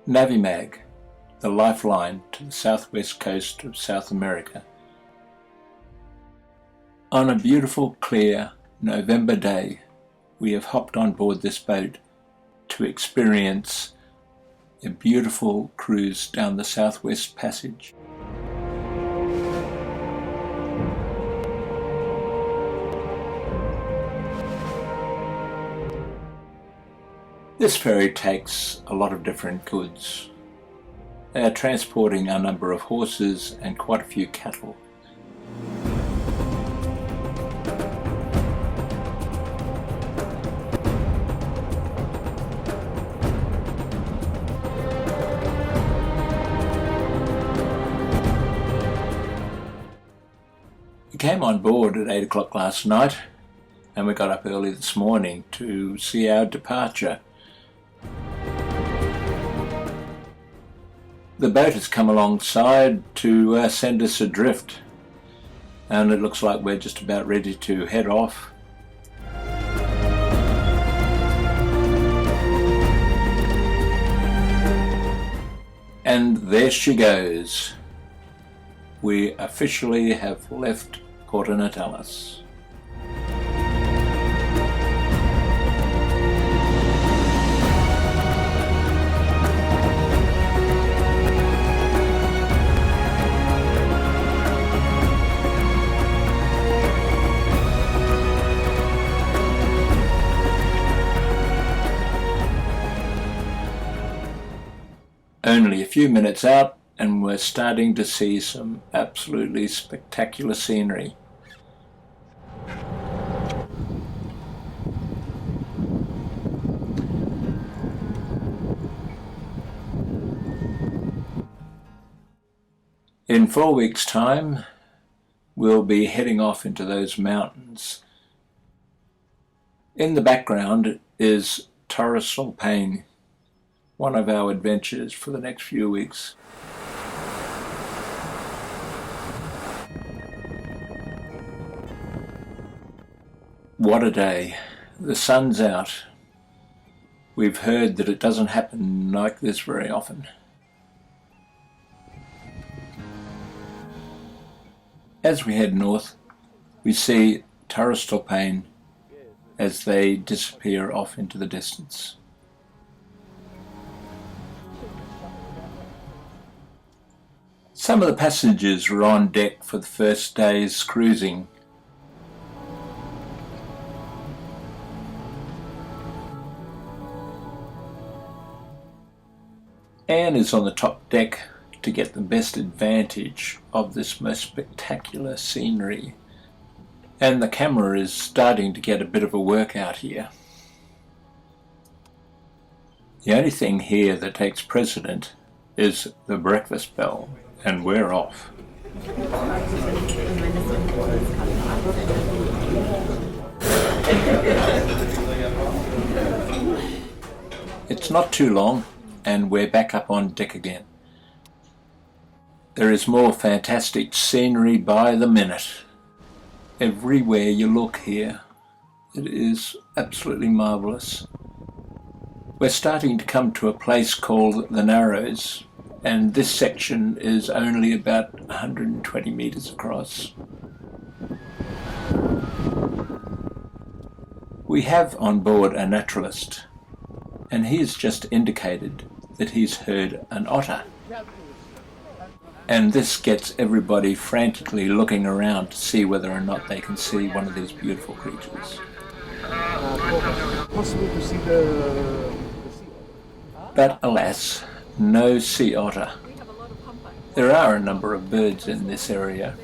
Navimag, the lifeline to the southwest coast of South America. On a beautiful, clear November day, we have hopped on board this boat to experience a beautiful cruise down the Southwest Passage. This ferry takes a lot of different goods. They are transporting a number of horses and quite a few cattle. We came on board at 8 o'clock last night and we got up early this morning to see our departure. The boat has come alongside to send us adrift, and it looks like we're just about ready to head off. And there she goes. We officially have left Porto Natalis. Only a few minutes out and we're starting to see some absolutely spectacular scenery. In 4 weeks' time, we'll be heading off into those mountains. In the background is Torres del Paine, one of our adventures for the next few weeks. What a day. The sun's out. We've heard that it doesn't happen like this very often. As we head north, we see Torres del Paine as they disappear off into the distance. Some of the passengers were on deck for the first day's cruising. Anne is on the top deck to get the best advantage of this most spectacular scenery, and the camera is starting to get a bit of a workout here. The only thing here that takes precedent is the breakfast bell, and we're off. It's not too long and we're back up on deck again. There is more fantastic scenery by the minute. Everywhere you look here, it is absolutely marvellous. We're starting to come to a place called the Narrows, and this section is only about 120 metres across. We have on board a naturalist, and he has just indicated that he's heard an otter. And this gets everybody frantically looking around to see whether or not they can see one of these beautiful creatures. Possible to see the sea. But alas, no sea otter. There are a number of birds in this area,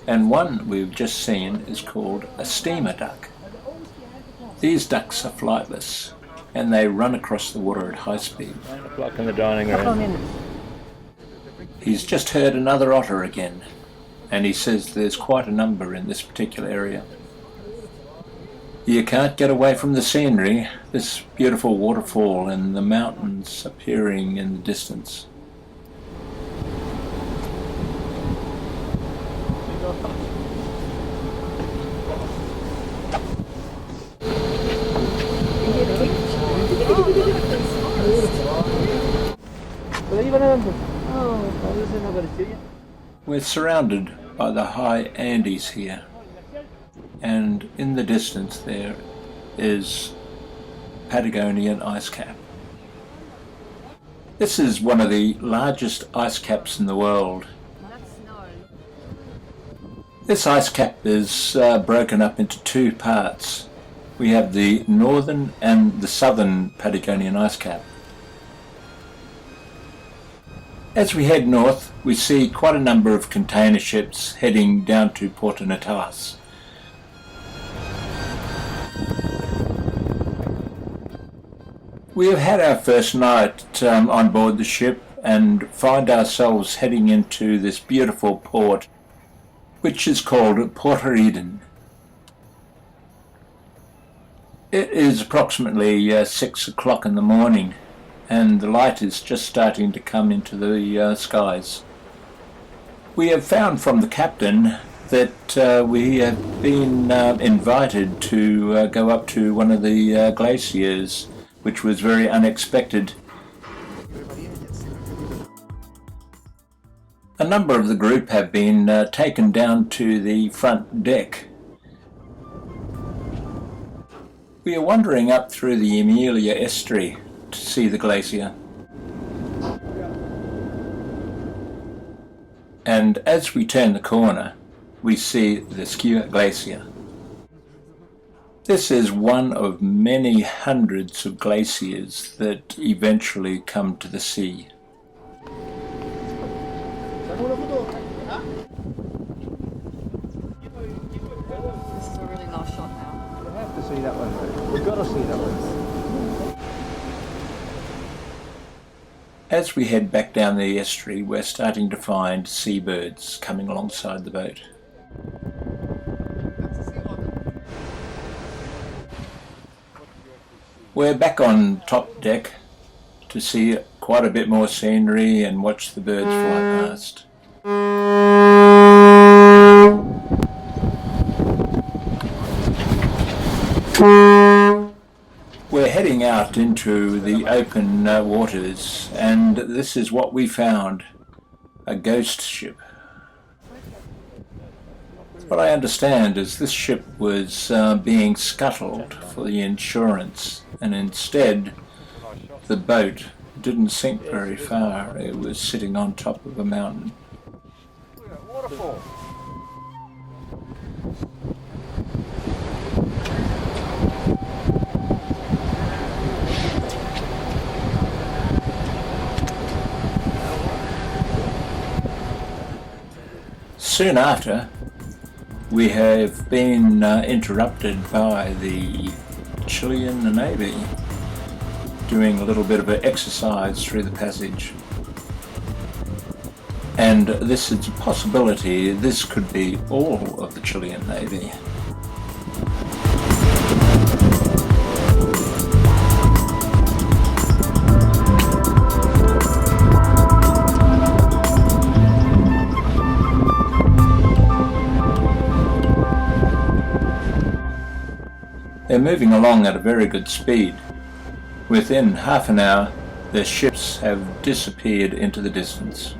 and one we've just seen is called a steamer duck. These ducks are flightless, and they run across the water at high speed. 9 o'clock in the dining room. He's just heard another otter again, and he says there's quite a number in this particular area. You can't get away from the scenery, this beautiful waterfall and the mountains appearing in the distance. We're surrounded by the high Andes here, and in the distance there is Patagonian ice cap. This is one of the largest ice caps in the world. This ice cap is broken up into two parts. We have the northern and the southern Patagonian ice cap. As we head north, we see quite a number of container ships heading down to Puerto Natas. We have had our first night on board the ship and find ourselves heading into this beautiful port, which is called Puerto Eden. It is approximately 6 o'clock in the morning, and the light is just starting to come into the skies. We have found from the captain that we have been invited to go up to one of the glaciers, which was very unexpected. A number of the group have been taken down to the front deck. We are wandering up through the Emilia estuary to see the glacier. And as we turn the corner, we see the Skua Glacier. This is one of many hundreds of glaciers that eventually come to the sea. This is a really nice shot now. We have to see that one. We've got to see that one. As we head back down the estuary, we're starting to find seabirds coming alongside the boat. We're back on top deck to see quite a bit more scenery and watch the birds fly past. We're heading out into the open waters, and this is what we found: a ghost ship. What I understand is this ship was being scuttled for the insurance, and instead the boat didn't sink very far. It was sitting on top of a mountain. Waterfall. Soon after, we have been interrupted by the Chilean Navy doing a little bit of an exercise through the passage. And this is a possibility. This could be all of the Chilean Navy. They're moving along at a very good speed. Within half an hour, the ships have disappeared into the distance.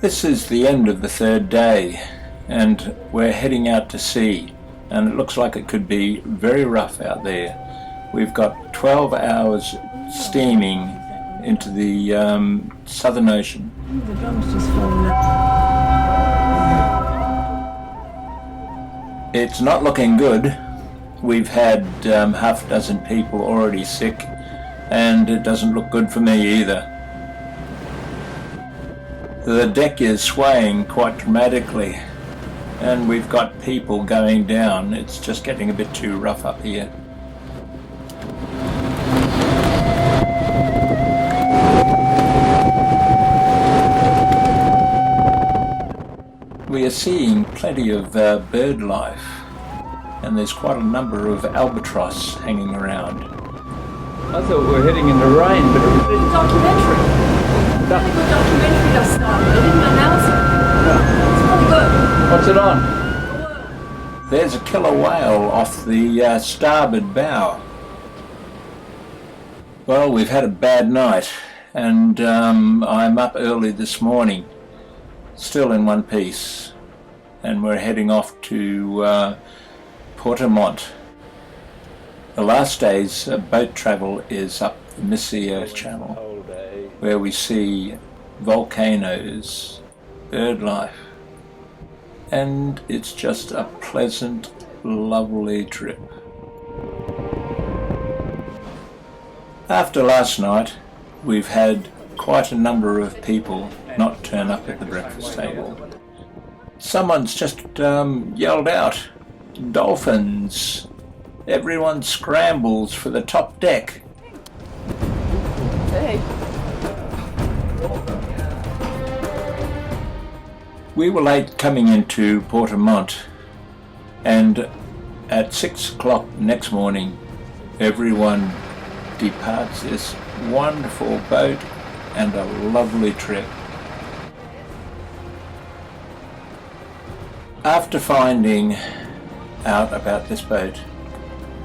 This is the end of the third day, and we're heading out to sea, and it looks like it could be very rough out there. We've got 12 hours steaming into the Southern Ocean. The drum's just falling out. It's not looking good. We've had half a dozen people already sick, and it doesn't look good for me either. The deck is swaying quite dramatically, and we've got people going down. It's just getting a bit too rough up here. We are seeing plenty of bird life, and there's quite a number of albatross hanging around. I thought we were heading in the rain, but it was Documentary. Really good documentary just started. They didn't announce it. It's really good. What's it on? There's a killer whale off the starboard bow. Well, we've had a bad night, and I'm up early this morning, still in one piece, and we're heading off to Portamont. The last day's boat travel is up the Messier Channel, where we see volcanoes, bird life, and it's just a pleasant, lovely trip. After last night, we've had quite a number of people not turn up at the breakfast table. Someone's just yelled out, "Dolphins!" Everyone scrambles for the top deck. Hey. We were late coming into Portamont, and at 6 o'clock next morning, everyone departs this wonderful boat and a lovely trip. After finding out about this boat,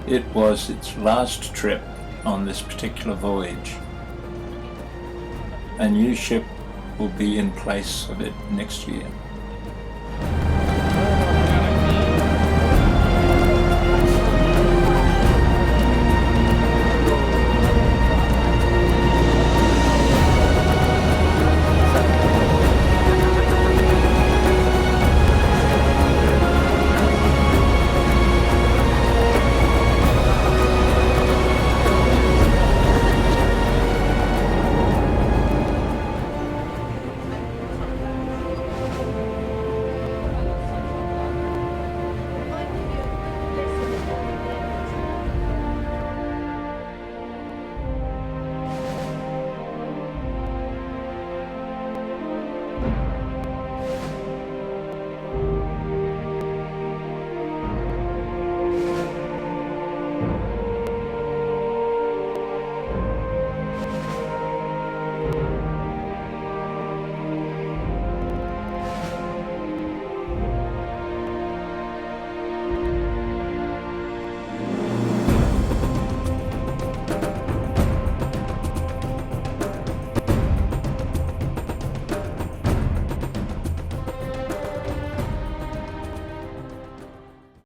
it was its last trip on this particular voyage. A new ship will be in place of it next year.